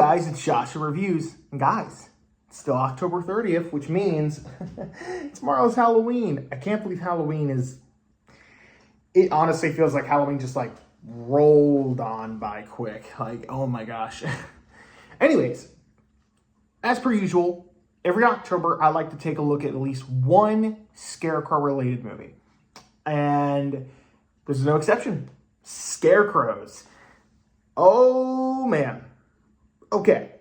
guys, it's Joshua Reviews. And guys, it's still October 30th, which means tomorrow's Halloween. I can't believe Halloween is... It honestly feels like Halloween just like rolled on by quick. Like, oh my gosh. Anyways, as per usual, every October I like to take a look at least one Scarecrow-related movie. And this is no exception. Scarecrows. Oh, man. Okay.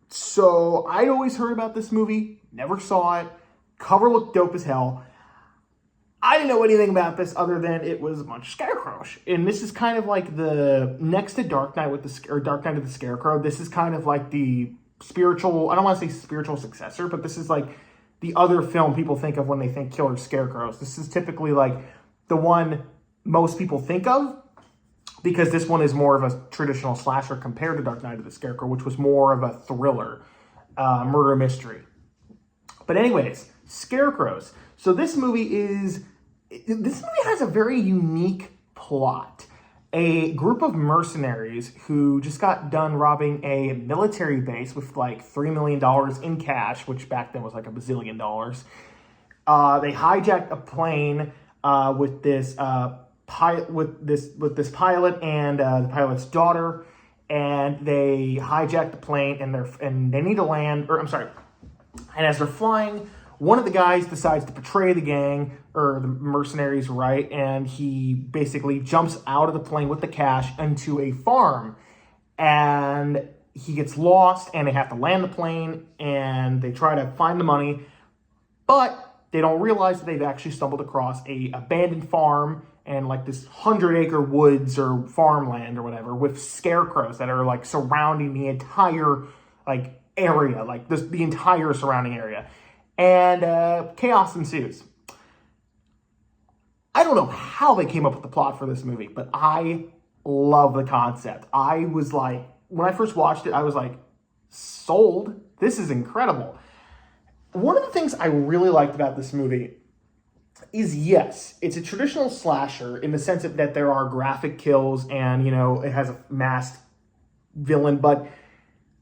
So, I'd always heard about this movie. Never saw it. Cover looked dope as hell. I didn't know anything about this other than it was a bunch of scarecrows. And this is kind of like the next to Dark Knight Dark Knight of the Scarecrow. This is kind of like the spiritual, I don't want to say spiritual successor, but this is like the other film people think of when they think killer scarecrows. This is typically like the one most people think of, because this one is more of a traditional slasher compared to Dark Knight of the Scarecrow, which was more of a thriller, murder mystery. But anyways, Scarecrows. So this movie has a very unique plot. A group of mercenaries who just got done robbing a military base with like $3 million in cash, which back then was like $1 bazillion. They hijacked a plane with this pilot and the pilot's daughter, and they hijacked the plane and they need to land. And as they're flying, one of the guys decides to betray the gang, or the mercenaries, right? And he basically jumps out of the plane with the cash into a farm. And he gets lost, and they have to land the plane, and they try to find the money. But they don't realize that they've actually stumbled across a abandoned farm and like this 100-acre woods or farmland or whatever with scarecrows that are like surrounding the entire like area, like the entire surrounding area. And chaos ensues. I don't know how they came up with the plot for this movie, but I love the concept. I was like, when I first watched it, I was like, sold. This is incredible. One of the things I really liked about this movie is, yes, it's a traditional slasher in the sense that there are graphic kills and, you know, it has a masked villain. But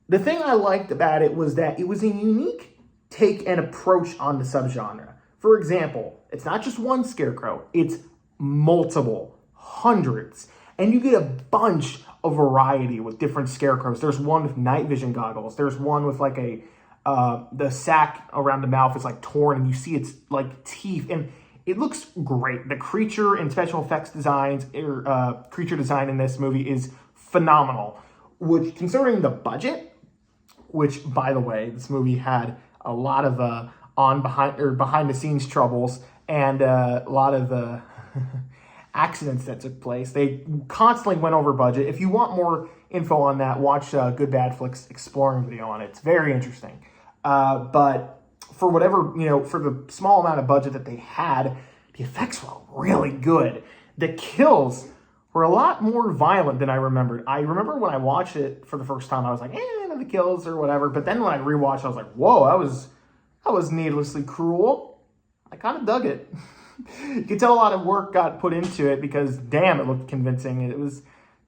the thing I liked about it was that it was a unique take and approach on the subgenre. For example, it's not just one scarecrow, it's multiple, hundreds. And you get a bunch of variety with different scarecrows. There's one with night vision goggles. There's one with like the sack around the mouth is like torn and you see its like teeth. And it looks great. The creature and special effects designs, creature design in this movie is phenomenal. Which, considering the budget, which by the way, this movie had a lot of behind the scenes troubles and a lot of accidents that took place. They constantly went over budget. If you want more info on that, watch Good Bad Flicks exploring video on it. It's very interesting. But for whatever, you know, for the small amount of budget that they had, the effects were really good. The kills were a lot more violent than I remembered. I remember when I watched it for the first time, I was like, the kills or whatever. But then when I rewatched, I was like, whoa, that was needlessly cruel. I kind of dug it. You could tell a lot of work got put into it because, damn, it looked convincing. It was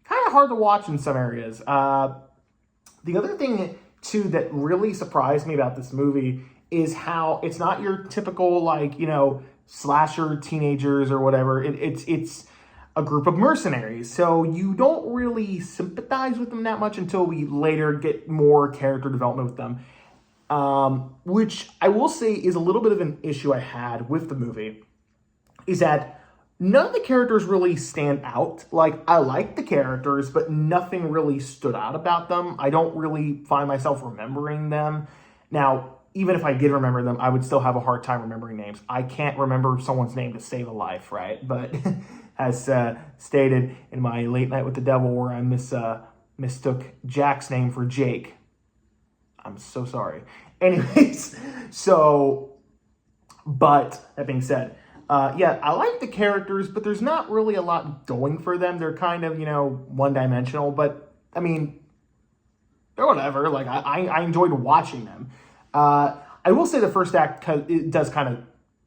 kind of hard to watch in some areas. The other thing, too, that really surprised me about this movie is how it's not your typical, like, you know, slasher teenagers or whatever. It's a group of mercenaries. So you don't really sympathize with them that much until we later get more character development with them. Which I will say is a little bit of an issue I had with the movie, is that none of the characters really stand out. Like, I like the characters, but nothing really stood out about them. I don't really find myself remembering them. Now, even if I did remember them, I would still have a hard time remembering names. I can't remember someone's name to save a life, right? But as stated in my Late Night with the Devil, where I mistook Jack's name for Jake. I'm so sorry. Anyways, but that being said, yeah, I like the characters, but there's not really a lot going for them. They're kind of, you know, one-dimensional, but, I mean, they're whatever. Like, I enjoyed watching them. I will say the first act, it does kind of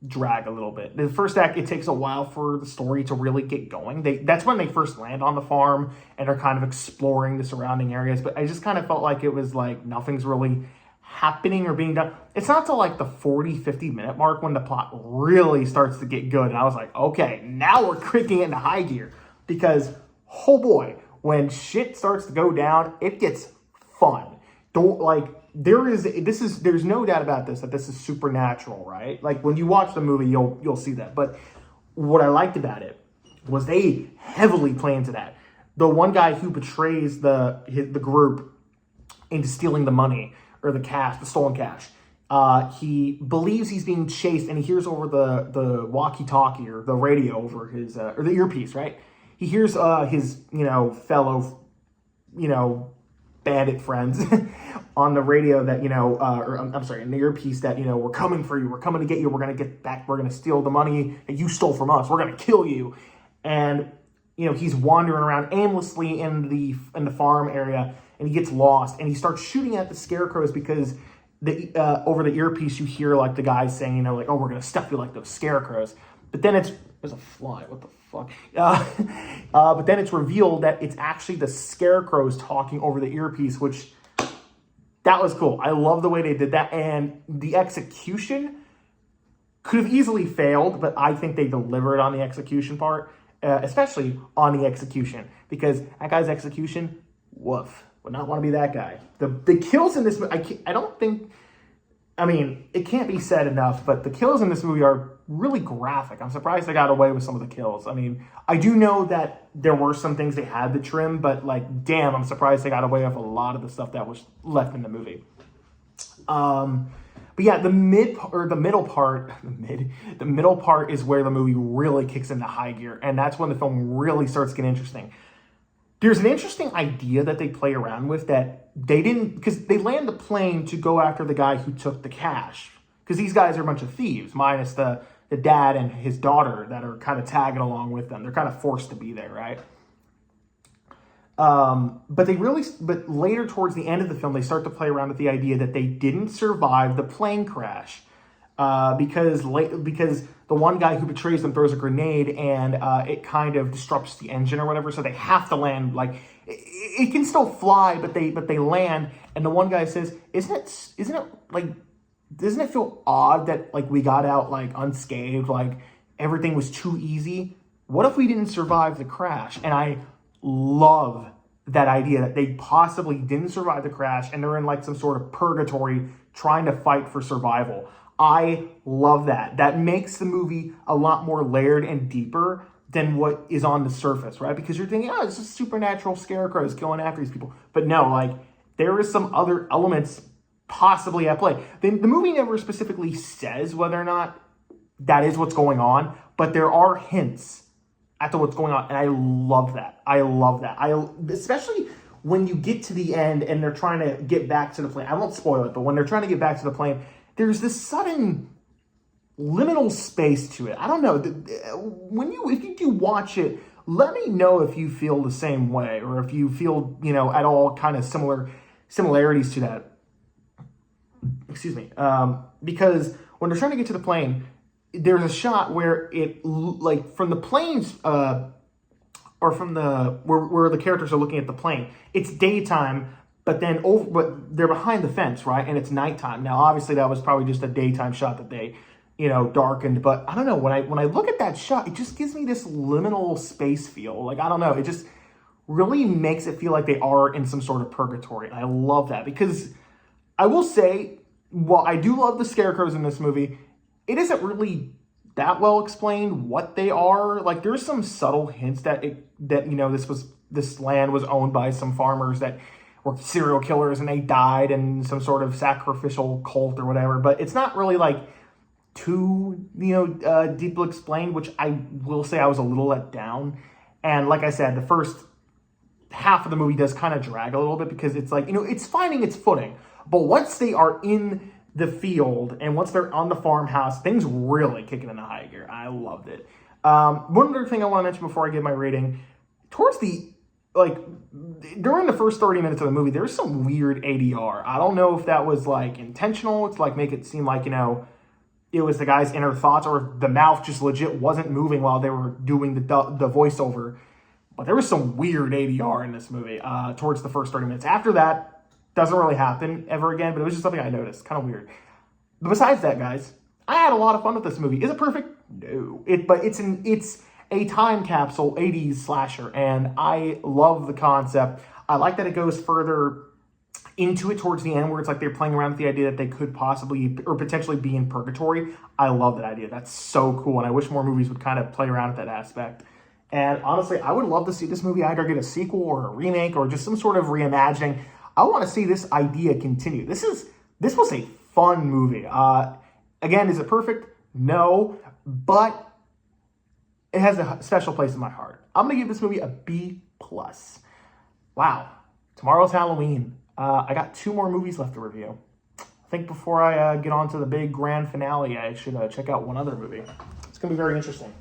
drag a little bit. The first act, it takes a while for the story to really get going. That's when they first land on the farm and are kind of exploring the surrounding areas. But I just kind of felt like it was like nothing's really happening or being done. It's not till like the 40-50 minute mark when the plot really starts to get good. And I was like, okay, now we're kicking it into high gear. Because, oh boy, when shit starts to go down, it gets fun. There's no doubt about this, that this is supernatural, right? Like when you watch the movie, you'll see that. But what I liked about it was they heavily play into that. The one guy who betrays the group into stealing the money or the cash, the stolen cash, he believes he's being chased, and he hears over the walkie-talkie or the radio over his or the earpiece, right? He hears his fellow bandit friends on the radio that, in the earpiece that, we're coming for you. We're coming to get you. We're going to get back. We're going to steal the money that you stole from us. We're going to kill you. And, he's wandering around aimlessly in the farm area, and he gets lost, and he starts shooting at the Scarecrows because over the earpiece you hear like the guy saying, oh, we're going to stuff you like those Scarecrows. But then there's a fly. What the fuck? But then it's revealed that it's actually the Scarecrows talking over the earpiece, which that was cool. I love the way they did that. And the execution could have easily failed, but I think they delivered on the execution part, especially on the execution, because that guy's execution, woof. Would not want to be that guy. The kills in this movie, it can't be said enough, but the kills in this movie are really graphic. I'm surprised they got away with some of the kills. I do know that there were some things they had to trim, but damn, I'm surprised they got away with a lot of the stuff that was left in the movie. But yeah, the middle part is where the movie really kicks into high gear, and that's when the film really starts getting interesting. There's an interesting idea that they play around with that they didn't, because they land the plane to go after the guy who took the cash. Because these guys are a bunch of thieves, minus the dad and his daughter that are kind of tagging along with them. They're kind of forced to be there, right? But later towards the end of the film, they start to play around with the idea that they didn't survive the plane crash. Because the one guy who betrays them throws a grenade and it kind of disrupts the engine or whatever, so they have to land. It can still fly, but they land. And the one guy says, doesn't it feel odd that we got out unscathed, everything was too easy? What if we didn't survive the crash? And I love that idea that they possibly didn't survive the crash and they're in some sort of purgatory trying to fight for survival. I love that. That makes the movie a lot more layered and deeper than what is on the surface, right? Because you're thinking, this is supernatural Scarecrows going after these people. But no, there is some other elements possibly at play. The movie never specifically says whether or not that is what's going on, but there are hints at what's going on, and I love that. Especially when you get to the end and they're trying to get back to the plane. I won't spoil it, but when they're trying to get back to the plane, there's this sudden liminal space to it. I don't know. If you do watch it, let me know if you feel the same way or if you feel, at all kind of similarities to that. Excuse me. Because when they're trying to get to the plane, there's a shot where it, from the planes, or from where the characters are looking at the plane, it's daytime. But they're behind the fence, right? And it's nighttime. Now, obviously, that was probably just a daytime shot that they, darkened. But I don't know. When I look at that shot, it just gives me this liminal space feel. I don't know. It just really makes it feel like they are in some sort of purgatory. And I love that because I will say, while I do love the Scarecrows in this movie, it isn't really that well explained what they are. There's some subtle hints that this land was owned by some farmers that were serial killers and they died in some sort of sacrificial cult or whatever, but it's not really too deeply explained, which I will say I was a little let down. And like I said, the first half of the movie does kind of drag a little bit because it's it's finding its footing, but once they are in the field and once they're on the farmhouse, things really kick it into high gear. I loved it. One other thing I want to mention before I give my rating, towards the during the first 30 minutes of the movie, there's some weird ADR. I don't know if that was intentional to make it seem it was the guy's inner thoughts, or the mouth just legit wasn't moving while they were doing the voiceover. But there was some weird ADR in this movie towards the first 30 minutes. After that, doesn't really happen ever again, but it was just something I noticed. Kind of weird. But besides that, guys, I had a lot of fun with this movie. Is it perfect? No. But it's a time capsule 80s slasher, and I love the concept. I like that it goes further into it towards the end, where it's like they're playing around with the idea that they could possibly or potentially be in purgatory. I love that idea. That's so cool, and I wish more movies would kind of play around with that aspect. And honestly, I would love to see this movie either get a sequel or a remake or just some sort of reimagining. I want to see this idea continue. This was a fun movie. Again, is it perfect? No, but it has a special place in my heart. I'm going to give this movie a B+. Wow. Tomorrow's Halloween. I got 2 more movies left to review. I think before I get on to the big grand finale, I should check out one other movie. It's going to be very interesting.